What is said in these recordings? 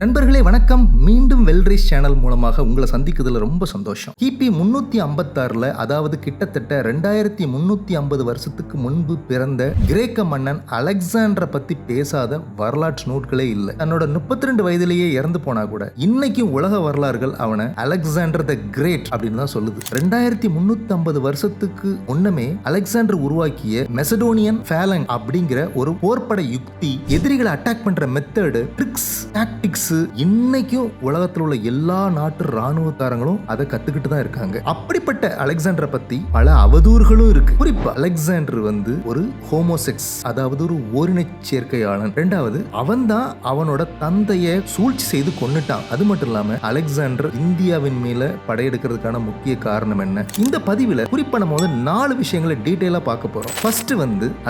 நண்பர்களே வணக்கம். மீண்டும் வெல்ரேஸ் சேனல் மூலமாக உங்களை சந்திக்கிறதுல ரொம்ப சந்தோஷம். கிபி 356 அதாவது கிட்டத்தட்ட 2350 வருஷத்துக்கு முன்பு பிறந்த கிரேக்க மன்னன் அலெக்சாண்டரை பத்தி பேசாத வரலாற்று நூல்களே இல்லை. தன்னோட 32 வயதிலேயே இறந்து போனா கூட இன்னைக்கும் உலக வரலாறுகள் அவனை அலெக்சாண்டர் த கிரேட் அப்படின்னு தான் சொல்லுது. 2350 வருஷத்துக்கு முன்னமே அலெக்சாண்டர் உருவாக்கிய மெசடோனியன் ஃபேலங் அப்படிங்கிற ஒரு போர்ப்படை யுக்தி, எதிரிகளை அட்டாக் பண்ற மெத்தடு, ட்ரிக்ஸ், டாக்டிக்ஸ் இன்னைக்கும் உலகத்தில் உள்ள எல்லா நாட்டு ராணுவக்காரங்களும் அதை கத்துக்கிட்டு தான் இருக்காங்க. அப்படிப்பட்ட அலெக்சாண்டரை பத்தி பல அவதூறுகளும் இருக்கு. குறிப்பா அலெக்சாண்டர் ஒரு ஹோமோசெக்ஸ், அதாவது ஒரு ஓரினச் சேர்க்கையாளன். இரண்டாவது, அவன் தான் அவனோட தந்தையை சூழ்ச்சி செய்து கொன்னுட்டான். அது மட்டும் இல்லாம அலெக்சாண்டர் இந்தியாவின் மேல படையெடுக்கிறதுக்கான முக்கிய காரணம் என்ன? இந்த பதிவுல குறிப்பா நம்ம 4 விஷயங்களை டீடைலா பார்க்க போறோம். ஃபர்ஸ்ட்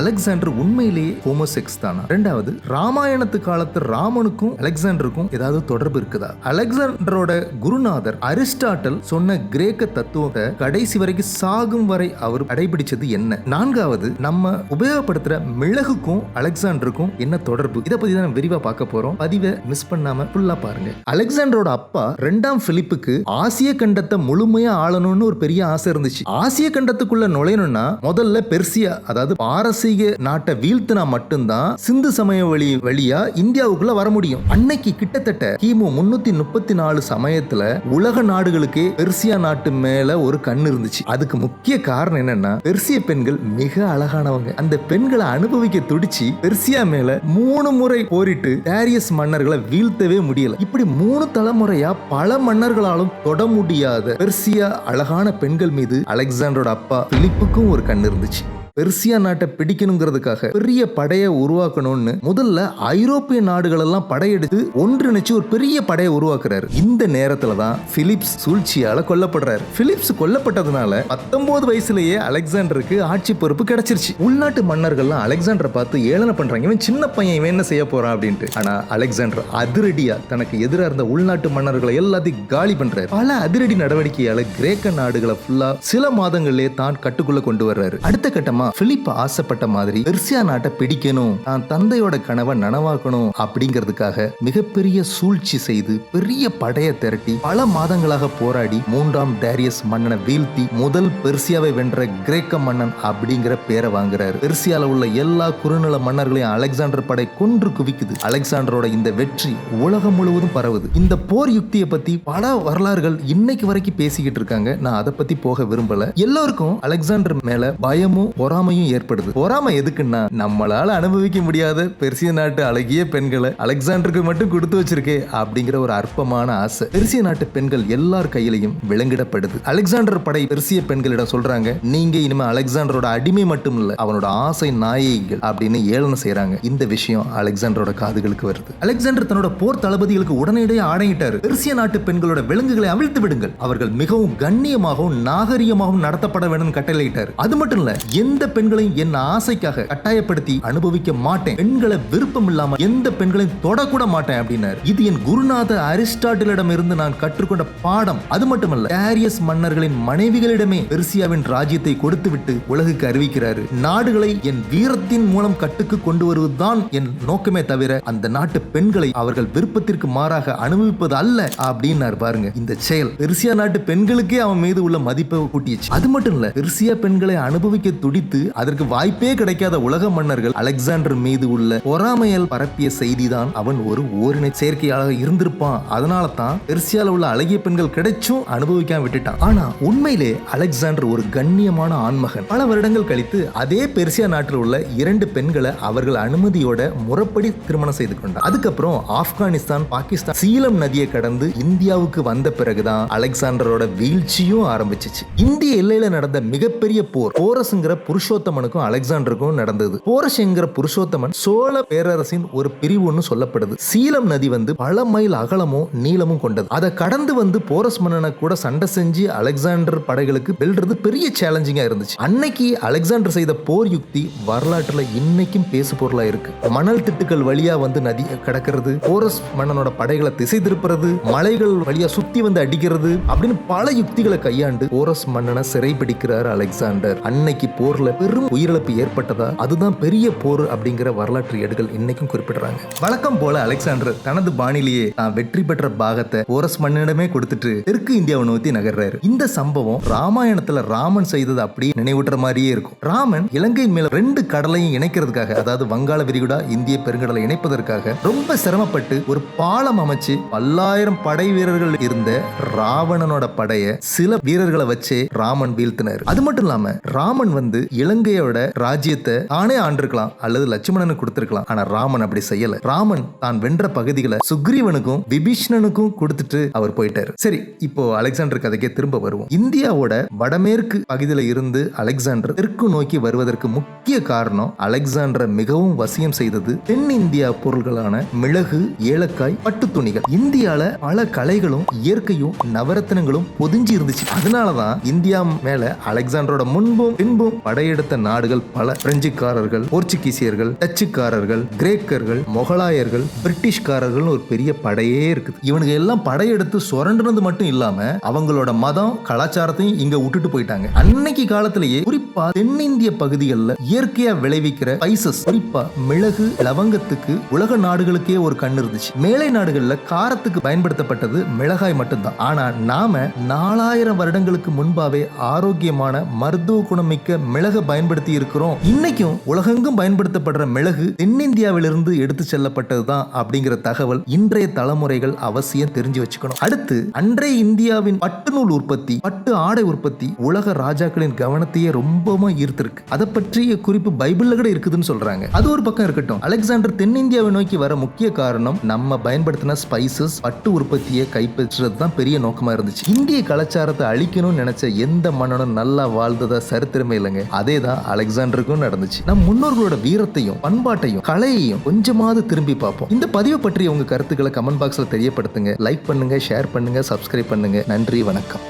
அலெக்சாண்டர் உண்மையிலேயே ஹோமோசெக்ஸ் தானா? இரண்டாவது, ராமாயணத்து காலத்து ராமனுக்கும் அலெக்சாண்டருக்கும் ஏதாவது தொடர்பு இருக்குதா? அலெக்சாண்டரோட குருநாதர் அரிஸ்டாட்டல் சொன்ன கிரேக்க தத்துவத்தை கடைசி வரைக்கும் சாகும் வரை அவர் கடைபிடிச்சது என்ன? நான்காவது, நம்ம உபயோகப்படுத்துற மிளகுக்கும் அலெக்சாண்டருக்கும் என்ன தொடர்பு? இதை பத்தி தான் விரிவா பார்க்க போறோம். பதிவை மிஸ் பண்ணாம ஃபுல்லா பாருங்க. அலெக்சாண்டரோட அப்பா 2ஆம் பிலிப்புக்கு ஆசிய கண்டத்தை முழுமையா ஆளணும்னு ஒரு பெரிய ஆசை இருந்துச்சு. ஆசிய கண்டத்துக்குள்ள நுழையணும்னா முதல்ல பெர்சியா, அதாவது பாரசீக நாட்டை வீழ்த்தினா மட்டும்தான் சிந்து சமய வழியா இந்தியாவுக்குள்ள வர முடியும். அன்னைக்கு கிட்டத்தட்ட கிமு 334 சமயத்துல உலக நாடுகளுக்கே பெர்சியா நாட்டு மேல ஒரு கண் இருந்துச்சு. அதுக்கு முக்கிய காரணம் என்னன்னா, பெர்சிய பெண்கள் மிக அழகானவங்க. அந்த பெண்களை அனுபவிக்க துடிச்சு பெர்சியா மேல 3 முறை போரிட்டு டாரியஸ் மன்னர்களை வீழ்த்தவே முடியல. இப்படி 3 தலைமுறையா பல மன்னர்களாலும் தொட முடியாத பெர்சியா அழகான பெண்கள் மீது அலெக்சாண்டரோட அப்பா பிலிப்புக்கும் ஒரு கண் இருந்துச்சு. பெர்சியா நாட்டை பிடிக்கணுங்கிறதுக்காக பெரிய படையை உருவாக்கணும்னு முதல்ல ஐரோப்பிய நாடுகள் எல்லாம் படையெடுத்து ஒன்றிணைச்சு ஒரு பெரிய படையை உருவாக்குறாரு. இந்த நேரத்துல தான் பிலிப்ஸ் சூழ்ச்சியால கொல்லப்படுறாரு. பிலிப்ஸ் கொல்லப்பட்டதுனால 19 வயசுலயே அலெக்சாண்டருக்கு ஆட்சி பொறுப்பு கிடைச்சிருச்சு. உள்நாட்டு மன்னர்கள்லாம் அலெக்சாண்டரை பார்த்து ஏளன பண்றாங்க, இவன் சின்ன பையன், இவன் என்ன செய்ய போறான் அப்படின்ட்டு. ஆனா அலெக்சாண்டர் அதிரடியா தனக்கு எதிராக இருந்த உள்நாட்டு மன்னர்களை எல்லாத்தையும் காலி பண்றாரு. பல அதிரடி நடவடிக்கையால கிரேக்க நாடுகளை ஃபுல்லா சில மாதங்களிலே தான் கட்டுக்குள்ள கொண்டு வர்றாரு. அடுத்த கட்டமா பிலிப் ஆசைப்பட்ட மாதிரி பெர்சியா நாட்டை பிடிக்கணும், தான் தந்தையோட கனவை நனவாக்கணும் அப்படிங்கிறதுக்காக மிகப்பெரிய சூழ்ச்சி செய்து பெரிய படையை திரட்டி பல மாதங்களாக போராடி 3ஆம் டாரியஸ் மன்னனை வீழ்த்தி முதல் பெர்சியாவை வென்ற கிரேக்க மன்னன் அப்படிங்கிற பேரை வாங்குறாரு. பெர்சியால உள்ள எல்லா குறுநில மன்னர்களையும் அலெக்சாண்டர் படை கொன்று குவிக்குது. அலெக்சாண்டரோட இந்த வெற்றி உலகம் முழுவதும் பரவுது. இந்த போர் யுக்தியை பத்தி பல வரலாறுகள் இன்னைக்கு வரைக்கும் பேசிக்கிட்டு இருக்காங்க. நான் அதை பத்தி போக விரும்பல. எல்லாருக்கும் அலெக்சாண்டர் மேல பயமும் பொறாமையும் ஏற்படுது. பொறாமை எதுக்குன்னா, நம்மளால அனுபவிக்க முடியாத பெர்சிய நாட்டு அழகிய பெண்களை அலெக்சாண்டருக்கு மட்டும் கொடுத்து வச்சிருக்கே அப்படிங்கிற ஒரு அற்பமான ஆசை பெர்சிய நாட்டு பெண்கள் எல்லார் கையிலையும் விலங்கிடப்படுது. அலெக்சாண்டர் படை பெர்சிய பெண்களிடம் சொல்றாங்க, நீங்க இனிமே அலெக்சாண்டரோட அடிமை மட்டும் இல்ல, அவனோட ஆசை நாயகிகள் அப்படின்னு ஏளனம் செய்யறாங்க. இந்த விஷயம் அலெக்சாண்டரோட காதுகளுக்கு வருது. அலெக்சாண்டர் தன்னோட போர் தளபதிகளுக்கு உடனடியே ஆணையிட்டாரு, பெர்சிய நாட்டு பெண்களோட விலங்குகளை அவிழ்த்து விடுங்கள், அவர்கள் மிகவும் கண்ணியமாகவும் நாகரிகமாகவும் நடத்தப்பட வேண்டும் கட்டளையிட்டார். அது மட்டும் இல்ல, எந்த பெண்களையும் என் ஆசைக்காக கட்டாயப்படுத்தி அனுபவிக்க மாட்டேன், பெண்களை விருப்பம் இல்லாம எந்த பெண்களையும் தொடக்கூட மாட்டேன் அப்படின்னாரு. இது என் குருநாத அரிஸ்டாட்டிலிடம் இருந்து நான் கற்றுக்கொண்ட பாடம். அது மட்டுமல்ல, டாரியஸ் மன்னர்களின் மனைவிகளிடமே பெர்சியாவின் ராஜ்யத்தை கொடுத்துவிட்டு உலகுக்கு அறிவிக்கிறாரு. நாடுகளை என் வீரத்தின் மூலம் கட்டுக்கு கொண்டு வருவதுதான் என் நோக்கமே தவிர அந்த நாட்டு பெண்களை அவர்கள் விருப்பத்திற்கு மாறாக அனுபவிப்பது அல்ல அப்படின்னாரு. பாருங்க, இந்த செயல் பெர்சியா நாட்டு பெண்களுக்கே அவன் மீது உள்ள மதிப்பை கூட்டியச்சு. அது மட்டும் இல்ல, பெர்சியா பெண்களை அனுபவிக்க துடித்து அதற்கு வாய்ப்பே கிடைக்காத உலக மன்னர்கள் அலெக்சாண்டர் மீது உள்ள பொறாமையால் பரப்பிய செய்திதான் அவன் ஒரு ஓரின செயற்கையாக இருந்திருப்பான், அதனால தான் பெர்சியால உள்ள அழகிய பெண்கள் கிடைச்சும் அனுபவிக்காம விட்டுட்டான். ஆனா உண்மையிலே அலெக்சாண்டர் ஒரு கண்ணியமான ஆண்மகன். பல வருடங்கள் கழித்து அதே பெர்சியா நாட்டில் உள்ள 2 பெண்களை அவர்கள் அனுமதியோட முறைப்படி திருமணம் செய்து கொண்டார். அதுக்கப்புறம் ஆப்கானிஸ்தான், பாகிஸ்தான், சீலம் நதியை கடந்து இந்தியாவுக்கு வந்த பிறகுதான் அலெக்சாண்டரோட வீழ்ச்சியும் ஆரம்பிச்சிச்சு. இந்திய எல்லையில நடந்த மிகப்பெரிய போர் போரஸ்ங்கிற புருஷோத்தமனுக்கும் அலெக்சாண்டருக்கும் நடந்தது. போரஸ் என்கிற புருஷோத்தமன் சோழ பேரரசின் ஒரு பிரிவுன்னு சொல்லப்படுது. சீலம் நதி பல மைல் அகலமும் நீளமும் கொண்டது. அதை கடந்து போரஸ் மன்னனை கூட சண்டை செஞ்சு அலெக்சாண்டர் படைகளுக்கு வெல்றது பெரிய சேலஞ்சிங்கா இருந்துச்சு. அன்னைக்கு அலெக்சாண்டர் செய்த போர் யுக்தி வரலாற்றுல இன்னைக்கும் பேசு பொருளா இருக்கு. மணல் திட்டுகள் வழியா நதி கடக்கிறது, போரஸ் மன்னனோட படைகளை திசை திருப்புறது, மலைகள் வழியா சுத்தி அடிக்கிறது அப்படின்னு பல யுக்திகளை கையாண்டு போரஸ் மன்னனை சிறைபிடிக்கிறார் அலெக்சாண்டர். அன்னைக்கு போர்ல போர்ல பெரும் உயிரிழப்பு ஏற்பட்டதா, அதுதான் பெரிய போர் அப்படிங்கிற வரலாற்று ஏடுகள் இன்னைக்கும் குறிப்பிடுறாங்க. வழக்கம் போல அலெக்சாண்டர் தனது பாணிலேயே தான் வெற்றி பெற்ற பாகத்தை போரஸ் மன்னனிடமே கொடுத்துட்டு தெற்கு இந்தியாவை நோக்கி நகர்றாரு. இந்த சம்பவம் ராமாயணத்துல ராமன் செய்தது அப்படி நினைவூட்டுற மாதிரியே இருக்கும். ராமன் இலங்கை மேல 2 கடலையும் இணைக்கிறதுக்காக, அதாவது வங்காள விரிகுடா இந்திய பெருங்கடலை இணைப்பதற்காக ரொம்ப சிரமப்பட்டு ஒரு பாலம் அமைச்சு 10,000 படை வீரர்கள் இருந்த ராவணனோட படைய சில வீரர்களை வச்சே ராமன் வீழ்த்தினார். அது மட்டும் இல்லாம ராமன் இலங்கையோட ராஜ்யத்தை தானே ஆண்டிருக்கலாம் அல்லது லட்சுமணனுக்கு கொடுத்திருக்கலாம். ஆனா ராமன் அப்படி செய்யல. ராமன் தான் வென்ற பகுதிகளை சுக்ரீவனுக்கும் விபீஷணனுக்கும் கொடுத்துட்டு அவர் போயிட்டாரு. சரி, இப்போ அலெக்சாண்டர் கதைக்கே திரும்ப வருவோம். இந்தியாவோட வடமேற்கு பகுதியில இருந்து அலெக்சாண்டர் தெற்கு நோக்கி வருவதற்கு முக்கிய காரணம் அலெக்சாண்டரை மிகவும் வசியம் செய்தது தென்னிந்தியா பொருள்களான மிளகு, ஏலக்காய், பட்டு துணிகள். இந்தியால பல கலைகளும் இயற்கையும் நவரத்தினங்களும் பொதிஞ்சு இருந்துச்சு. அதனாலதான் இந்தியா மேல அலெக்சாண்டரோட முன்பும் பின்பும் படையெடுத்த நாடுகள் பல. பிரெஞ்சுக்காரர்கள், போர்ச்சுகீசியர்கள், டச்சுக்காரர்கள், கிரேக்கர்கள், மொகலாயர்கள், பிரிட்டிஷ்காரர்கள் ஒரு பெரிய படையே இருக்குது. இவனுக்கு எல்லாம் படையெடுத்து சுரண்டுனது மட்டும் இல்லாம அவங்களோட மதம் கலாச்சாரத்தையும் இங்க விட்டுட்டு போயிட்டாங்க. அன்னைக்கு காலத்திலேயே குறிப்பா தென்னிந்திய பகுதிகளில் இயற்கையா விளைவிக்கிற ஸ்பைசஸ், குறிப்பா மிளகு, லவங்கத்துக்கு உலக நாடுகளுக்கே ஒரு கண் இருந்துச்சு. மேலை நாடுகள்ல காரத்துக்கு பயன்படுத்தப்பட்டது மிளகாய் மட்டும்தான். ஆனா நாம 4000 வருடங்களுக்கு முன்பாவே ஆரோக்கியமான மருத்துவ குணமிக்க மிளகு பயன்படுத்தி இருக்கிறோம். இன்னைக்கும் உலகெங்கும் பயன்படுத்தப்படுற மிளகு தென்னிந்தியாவிலிருந்து எடுத்து செல்லப்பட்டதுதான் அப்படிங்கிற தகவல் இன்றைய தலைமுறைகள் அவசியம் தெரிஞ்சு வச்சுக்கணும். அடுத்து, அன்றைய இந்தியாவின் பட்டு நூல் உற்பத்தி, பட்டு ஆடை உற்பத்தி உலக ராஜாக்களின் கவனத்தையே ரொம்பவும் ஈர்த்திருக்கு. அதை பற்றிய குறிப்பு பைபிள்ல கூட இருக்குதுன்னு சொல்றாங்க. அது ஒரு பக்கம் இருக்கட்டும். அலெக்சாண்டர் தென்னிந்தியாவை நோக்கி வர முக்கிய காரணம் நம்ம பயன்படுத்தின ஸ்பைசஸ், பட்டு உற்பத்தியை கைப்பற்றுறது தான் பெரிய நோக்கமா இருந்துச்சு. இந்திய கலாச்சாரத்தை அழிக்கணும்னு நினைச்ச எந்த மன்னனும் நல்லா வாழ்ந்ததா சரித்திரமே இல்லைங்க. அதே தான் அலெக்சாண்டருக்கும் நடந்துச்சு. நம் முன்னோர்களோட வீரத்தையும் பண்பாட்டையும் கலையையும் கொஞ்சமாவது திரும்பி பார்ப்போம். இந்த பதிவை பற்றி உங்க கருத்துக்களை கமெண்ட் பாக்ஸ்ல தெரியப்படுத்துங்க. லைக் பண்ணுங்க, ஷேர் பண்ணுங்க, சப்ஸ்கிரைப் பண்ணுங்க. நன்றி, வணக்கம்.